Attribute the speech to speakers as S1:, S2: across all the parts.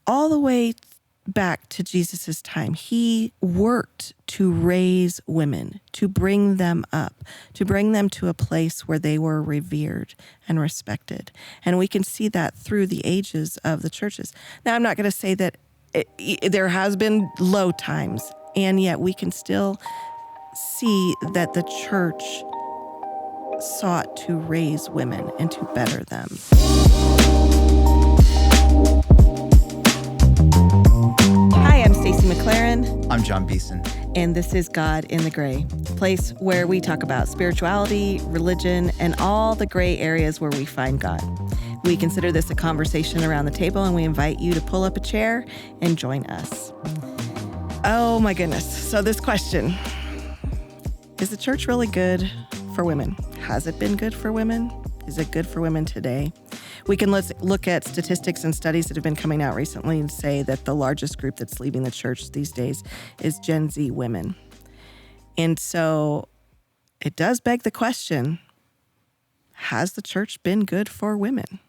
S1: all the way back to Jesus's time, he worked to raise women, to bring them up, to bring them to a place where they were revered and respected. And we can see that through the ages of the churches. Now, I'm not going to say that there has been low times, and yet we can still see that the church sought to raise women and to better them. Hi, I'm Stacey McLaren.
S2: I'm John Beeson.
S1: And this is God in the Gray, a place where we talk about spirituality, religion, and all the gray areas where we find God. We consider this a conversation around the table, and we invite you to pull up a chair and join us. Oh my goodness. So this question, is the church really good for women? Has it been good for women? Is it good for women today? We can look at statistics and studies that have been coming out recently and say that the largest group that's leaving the church these days is Gen Z women. And so it does beg the question, has the church been good for women?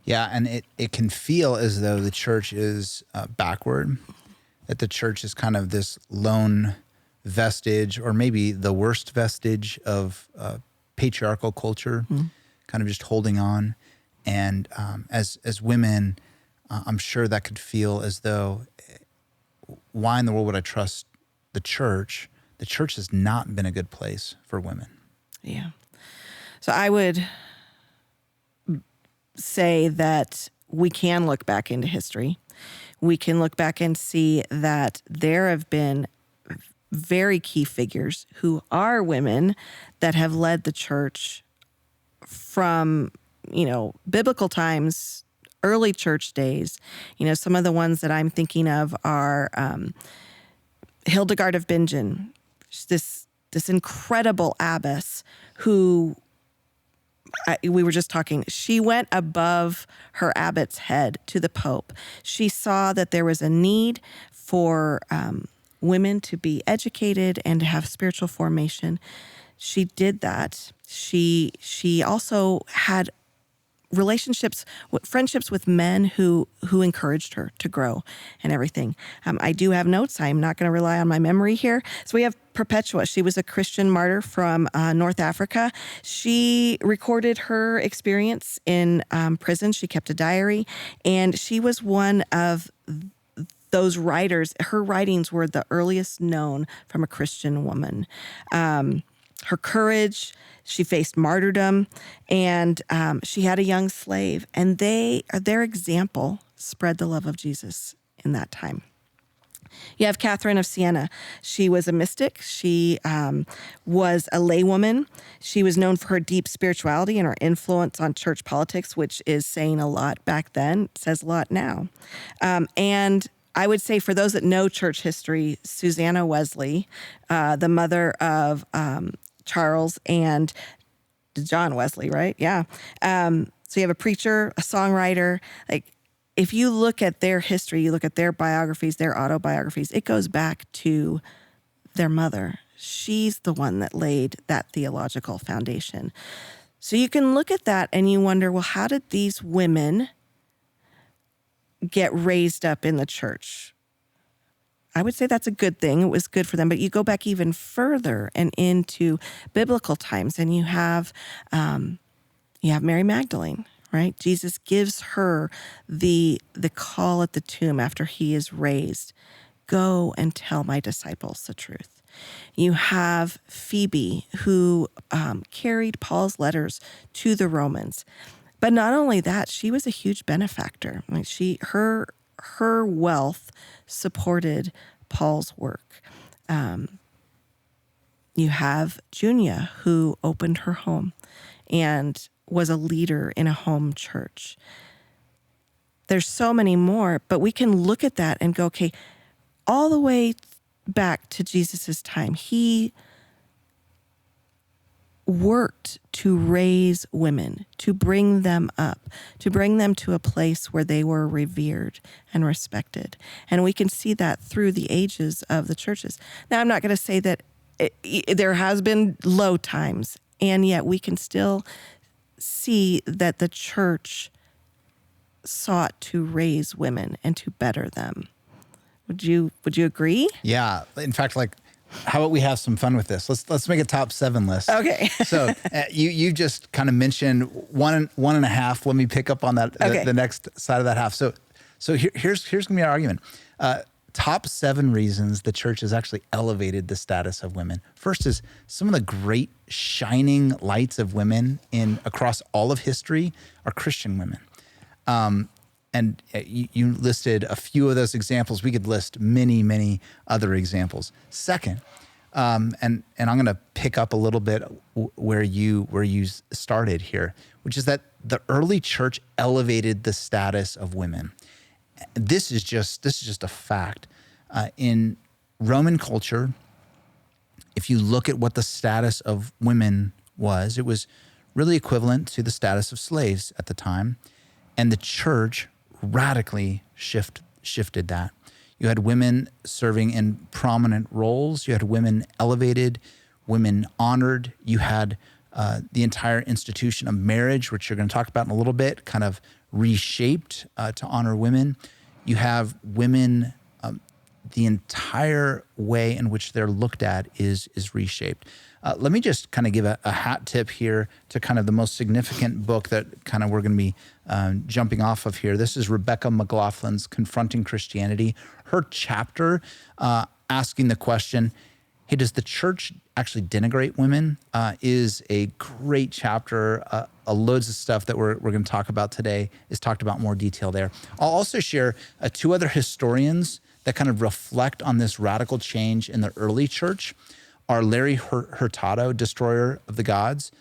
S2: Yeah, and it can feel as though the church is backward, that the church is kind of this lone vestige, or maybe the worst vestige of patriarchal culture, kind of just holding on. And as women, I'm sure that could feel as though, why in the world would I trust the church? The church has not been a good place for women.
S1: Yeah. So I would say that we can look back into history. We can look back and see that there have been very key figures who are women that have led the church from, biblical times, early church days. Some of the ones that I'm thinking of are Hildegard of Bingen, this incredible abbess who, we were just talking, she went above her abbot's head to the Pope. She saw that there was a need for women to be educated and to have spiritual formation. She did that. She also had friendships with men who encouraged her to grow and everything. I do have notes. I'm not going to rely on my memory here. So we have Perpetua. She was a Christian martyr from North Africa. She recorded her experience in prison. She kept a diary, and she was one of those writers. Her writings were the earliest known from a Christian woman. Her courage, she faced martyrdom, and she had a young slave, and their example spread the love of Jesus in that time. You have Catherine of Siena. She was a mystic. She was a laywoman. She was known for her deep spirituality and her influence on church politics, which is saying a lot back then. It says a lot now. And I would say, for those that know church history, Susanna Wesley, the mother of Charles and John Wesley, right? Yeah. So you have a preacher, a songwriter. Like, if you look at their history, you look at their biographies, their autobiographies, it goes back to their mother. She's the one that laid that theological foundation. So you can look at that and you wonder, well, how did these women get raised up in the church? I would say that's a good thing. It was good for them. But you go back even further and into biblical times, and you have Mary Magdalene, right? Jesus gives her the call at the tomb after he is raised. Go and tell my disciples the truth. You have Phoebe, who carried Paul's letters to the Romans. But not only that, she was a huge benefactor. Like, her wealth supported Paul's work. You have Junia, who opened her home and was a leader in a home church. There's so many more, but we can look at that and go, okay, all the way back to Jesus's time, he worked to raise women, to bring them up, to bring them to a place where they were revered and respected. And we can see that through the ages of the churches. Now, I'm not going to say that there has been low times, and yet we can still see that the church sought to raise women and to better them. Would you agree?
S2: Yeah. In fact, like, how about we have some fun with this? Let's make a top 7 list.
S1: Okay.
S2: So you just kind of mentioned one and a half. Let me pick up on that,
S1: Okay.
S2: the next side of that half. So here's gonna be our argument. Top 7 reasons the church has actually elevated the status of women. First is some of the great shining lights of women across all of history are Christian women. And you listed a few of those examples. We could list many, many other examples. Second, and I'm going to pick up a little bit where you started here, which is that the early church elevated the status of women. This is just a fact. In Roman culture, if you look at what the status of women was, it was really equivalent to the status of slaves at the time, and the church radically shifted that. You had women serving in prominent roles. You had women elevated, women honored. You had the entire institution of marriage, which you're going to talk about in a little bit, kind of reshaped to honor women. You have women, the entire way in which they're looked at is reshaped. Let me just kind of give a hat tip here to kind of the most significant book that kind of we're going to be jumping off of here. This is Rebecca McLaughlin's Confronting Christianity. Her chapter asking the question, hey, does the church actually denigrate women? Is a great chapter. Loads of stuff that we're going to talk about today is talked about in more detail there. I'll also share 2 other historians that kind of reflect on this radical change in the early church. Are Larry Hurtado, Destroyer of the Gods.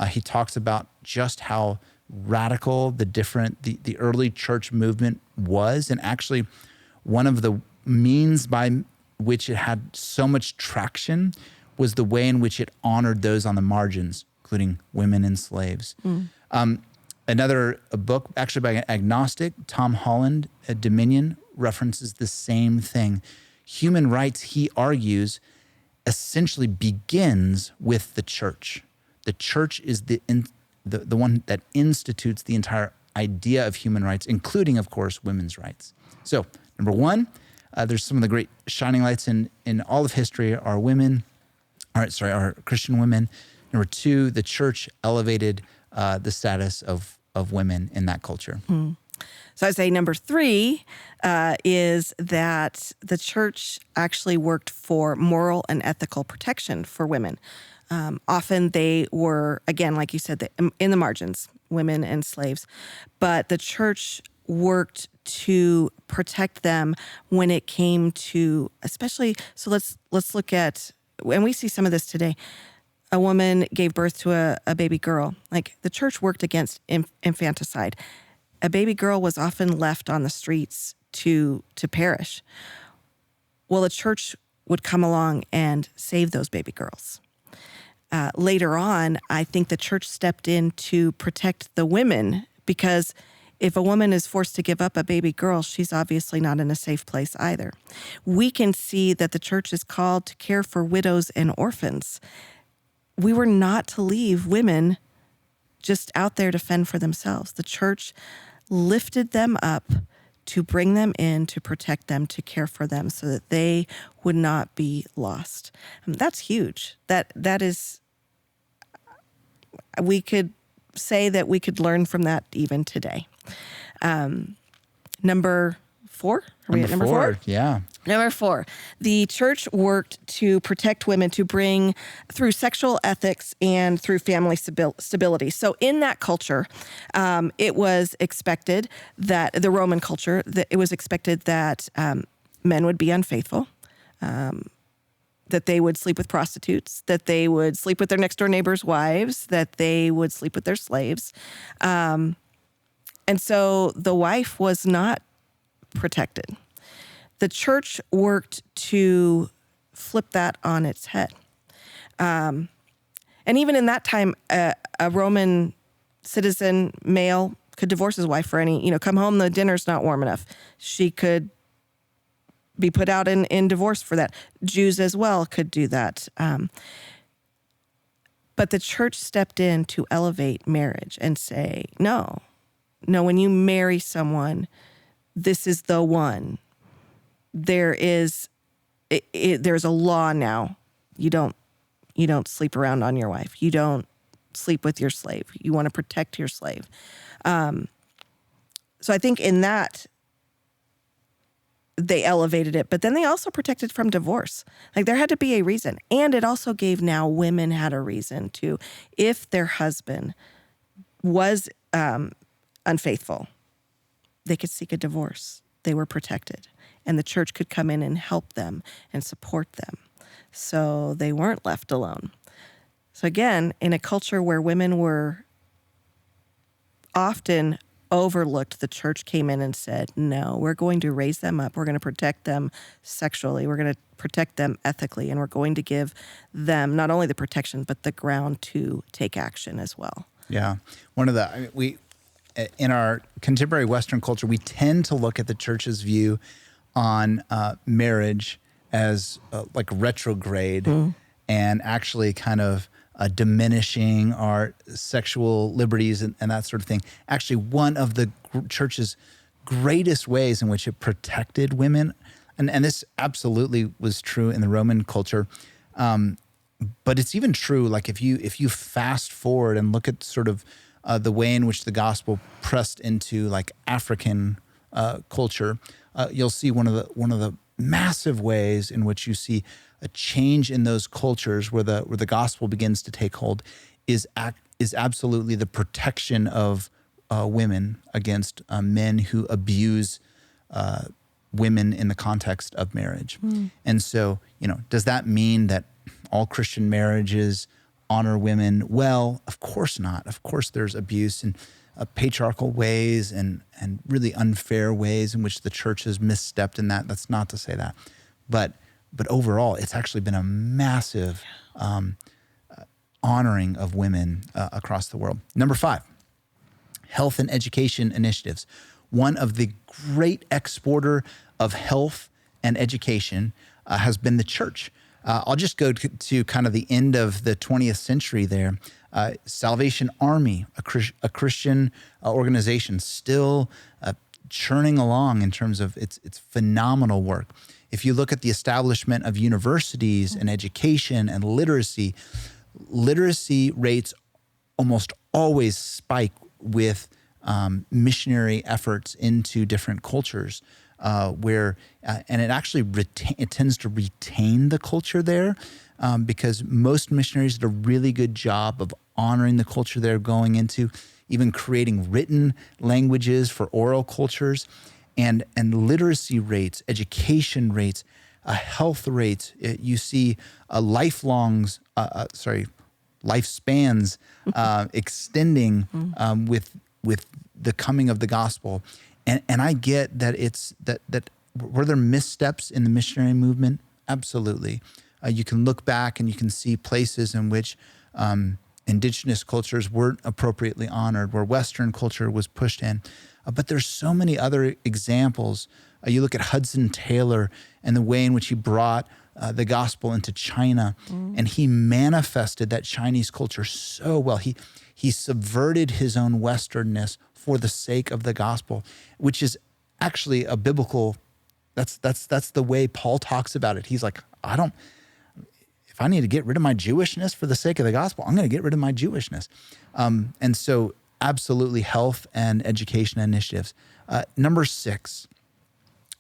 S2: He talks about just how radical the early church movement was, and actually one of the means by which it had so much traction was the way in which it honored those on the margins, including women and slaves. Another book, actually by an agnostic, Tom Holland, Dominion, references the same thing. Human rights, he argues, essentially begins with the church. The church is the one that institutes the entire idea of human rights, including, of course, women's rights. So, number 1, there's some of the great shining lights in all of history are Christian women. Number 2, the church elevated the status of women in that culture.
S1: So I'd say number 3 is that the church actually worked for moral and ethical protection for women. Often they were, again, like you said, in the margins, women and slaves. But the church worked to protect them when it came to, especially, so let's look at, and we see some of this today. A woman gave birth to a baby girl. Like, the church worked against infanticide. A baby girl was often left on the streets to perish. Well, the church would come along and save those baby girls. Later on, I think the church stepped in to protect the women, because if a woman is forced to give up a baby girl, she's obviously not in a safe place either. We can see that the church is called to care for widows and orphans. We were not to leave women just out there to fend for themselves. The church lifted them up to bring them in, to protect them, to care for them so that they would not be lost. That's huge. That is, we could say that we could learn from that even today. Number 4? Are we at number 4?
S2: Yeah.
S1: Number 4, the church worked to protect women, to bring through sexual ethics and through family stability. So in that culture, it was expected that the Roman culture, that it was expected that men would be unfaithful, that they would sleep with prostitutes, that they would sleep with their next door neighbors' wives, that they would sleep with their slaves. And so the wife was not protected. The church worked to flip that on its head. And even in that time, a Roman citizen male could divorce his wife for any, come home, the dinner's not warm enough. She could be put out in divorce for that. Jews as well could do that. But the church stepped in to elevate marriage and say, no, No, when you marry someone, this is the one. There's a law now. You don't sleep around on your wife. You don't sleep with your slave. You want to protect your slave. So I think in that, they elevated it, but then they also protected from divorce. Like there had to be a reason. And it also gave now women had a reason to, if their husband was unfaithful, they could seek a divorce. They were protected. And the church could come in and help them and support them. So they weren't left alone. So again, in a culture where women were often overlooked, the church came in and said, no, we're going to raise them up. We're going to protect them sexually. We're going to protect them ethically. And we're going to give them not only the protection, but the ground to take action as well.
S2: Yeah. In our contemporary Western culture, we tend to look at the church's view on marriage as like retrograde and actually kind of diminishing our sexual liberties and that sort of thing. Actually, one of the church's greatest ways in which it protected women, and this absolutely was true in the Roman culture, but it's even true, like if you fast forward and look at sort of the way in which the gospel pressed into like African culture, you'll see one of the massive ways in which you see a change in those cultures where the gospel begins to take hold is absolutely the protection of women against men who abuse women in the context of marriage. And so, does that mean that all Christian marriages honor women? Well, of course not. Of course there's abuse and patriarchal ways and really unfair ways in which the church has misstepped in that. That's not to say that. But overall, it's actually been a massive honoring of women across the world. Number 5, health and education initiatives. One of the great exporter of health and education has been the church. I'll just go to kind of the end of the 20th century there. Salvation Army, a Christian organization, still churning along in terms of its phenomenal work. If you look at the establishment of universities and education and literacy rates almost always spike with missionary efforts into different cultures. And it actually it tends to retain the culture there because most missionaries did a really good job of honoring the culture they're going into, even creating written languages for oral cultures, and literacy rates, education rates, health rates. You see lifespans extending with the coming of the gospel. And I get that it's that were there missteps in the missionary movement? Absolutely. You can look back and you can see places in which indigenous cultures weren't appropriately honored, where Western culture was pushed in. But there's so many other examples. You look at Hudson Taylor and the way in which he brought the gospel into China, and he manifested that Chinese culture so well. He subverted his own Westernness for the sake of the gospel, which is actually a biblical. That's the way Paul talks about it. He's like, if I need to get rid of my Jewishness for the sake of the gospel, I'm going to get rid of my Jewishness. And so absolutely health and education initiatives. Number 6,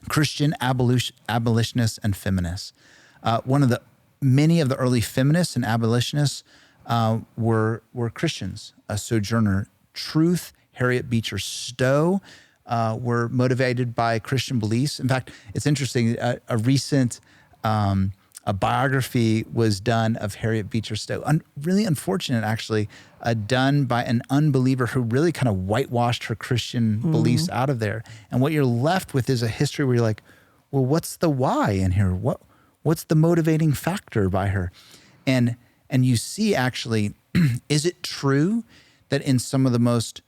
S2: Christian abolitionists and feminists. Many of the early feminists and abolitionists were Christians. Sojourner Truth, Harriet Beecher Stowe were motivated by Christian beliefs. In fact, it's interesting. A recent a biography was done of Harriet Beecher Stowe. Really unfortunate, actually, done by an unbeliever who really kind of whitewashed her Christian beliefs out of there. And what you're left with is a history where you're like, well, what's the why in here? What's the motivating factor by her? And you see, actually, is it true that in some of the most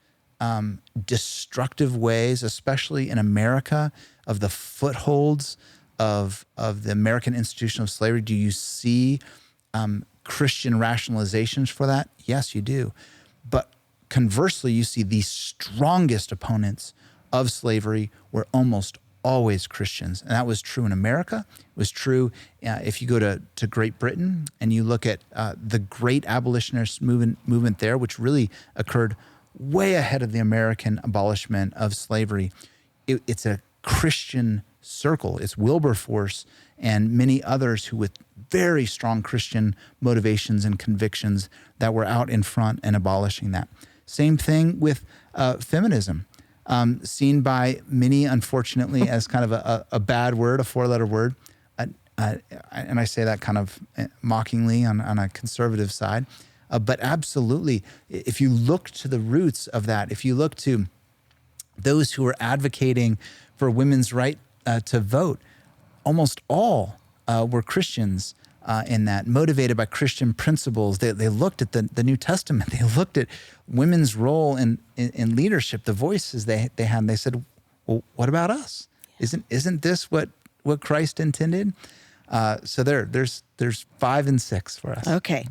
S2: destructive ways, especially in America, of the footholds of the American institution of slavery, do you see Christian rationalizations for that? Yes, you do. But conversely, you see the strongest opponents of slavery were almost always Christians. And that was true in America. It was true if you go to Great Britain and you look at the great abolitionist movement there, which really occurred way ahead of the American abolishment of slavery. It's a Christian circle. It's Wilberforce and many others who with very strong Christian motivations and convictions that were out in front and abolishing that. Same thing with feminism. Seen by many, unfortunately, as kind of a bad word, a four-letter word. And I say that kind of mockingly on a conservative side. But absolutely, if you look to the roots of that, if you look to those who are advocating for women's right to vote, almost all were Christians in that, motivated by Christian principles. They looked at the New Testament. They looked at women's role in leadership, the voices they had. And they said, well, what about us? Isn't this what Christ intended? So there's 5 and 6 for us.
S1: Okay.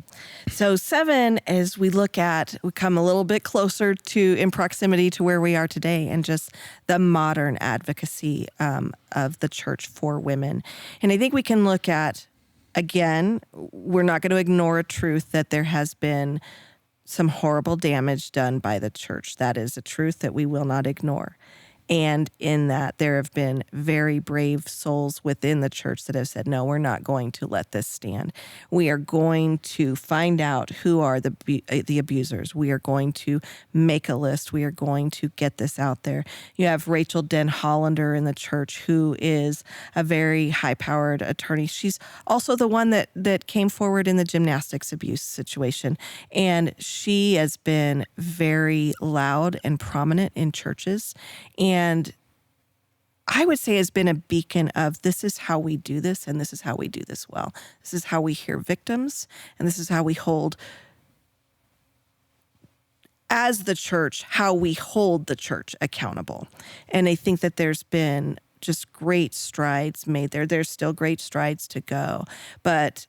S1: So 7, as we come a little bit closer to in proximity to where we are today and just the modern advocacy of the church for women. And I think we can look at, again, we're not going to ignore a truth that there has been some horrible damage done by the church. That is a truth that we will not ignore. And in that, there have been very brave souls within the church that have said, no, we're not going to let this stand. We are going to find out who are the abusers. We are going to make a list. We are going to get this out there. You have Rachel Den Hollander in the church, who is a very high-powered attorney. She's also the one that came forward in the gymnastics abuse situation. And she has been very loud and prominent in churches. And I would say has been a beacon of this is how we do this, and this is how we do this well. This is how we hear victims, and this is how we hold, as the church, how we hold the church accountable. And I think that there's been just great strides made there. There's still great strides to go. But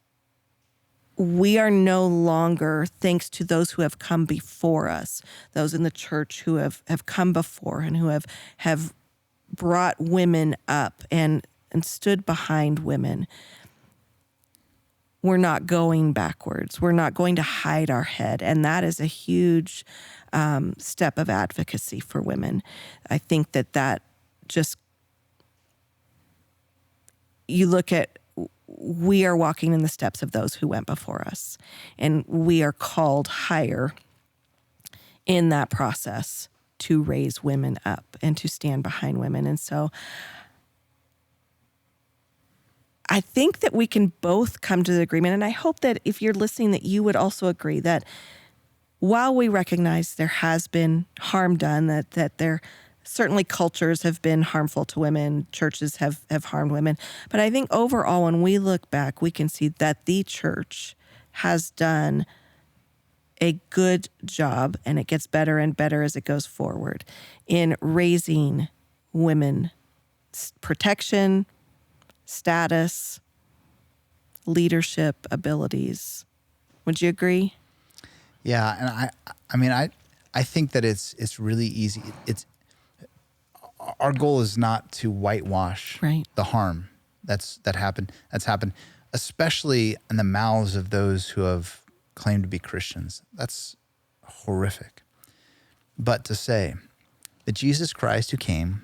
S1: we are no longer, thanks to those who have come before us, those in the church who have come before and who have brought women up and stood behind women. We're not going backwards. We're not going to hide our head. And that is a huge step of advocacy for women. I think that just, you look at, we are walking in the steps of those who went before us, and we are called higher in that process to raise women up and to stand behind women. And so I think that we can both come to the agreement, and I hope that if you're listening that you would also agree that while we recognize there has been harm done, that there certainly cultures have been harmful to women, churches have harmed women. But I think overall, when we look back, we can see that the church has done a good job, and it gets better and better as it goes forward, in raising women protection, status, leadership abilities. Would you agree?
S2: Yeah, and I mean I think that it's really easy. Our goal is not to whitewash the harm that's happened, especially in the mouths of those who have claimed to be Christians. That's horrific. But to say that Jesus Christ, who came,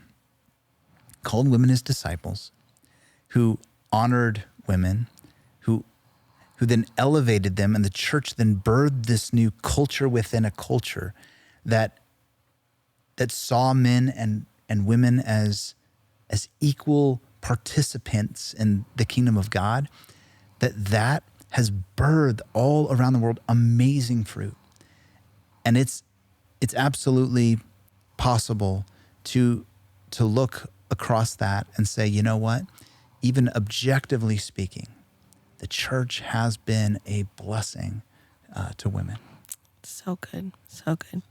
S2: called women his disciples, who honored women, who then elevated them, and the church then birthed this new culture within a culture that saw men and women as equal participants in the kingdom of God, that has birthed all around the world amazing fruit. And it's absolutely possible to look across that and say, you know what? Even objectively speaking, the church has been a blessing to women.
S1: So good. So good.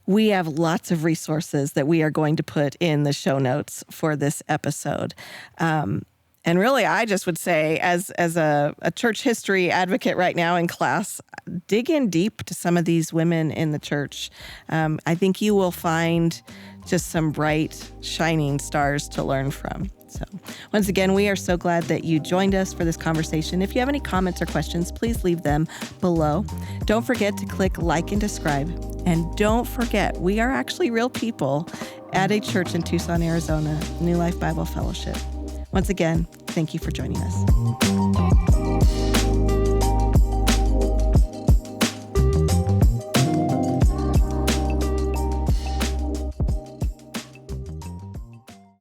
S1: We have lots of resources that we are going to put in the show notes for this episode. And really, I just would say, as a church history advocate right now in class, dig in deep to some of these women in the church. I think you will find just some bright, shining stars to learn from. So once again, we are so glad that you joined us for this conversation. If you have any comments or questions, please leave them below. Don't forget to click like and subscribe. And don't forget, we are actually real people at a church in Tucson, Arizona, New Life Bible Fellowship. Once again, thank you for joining us.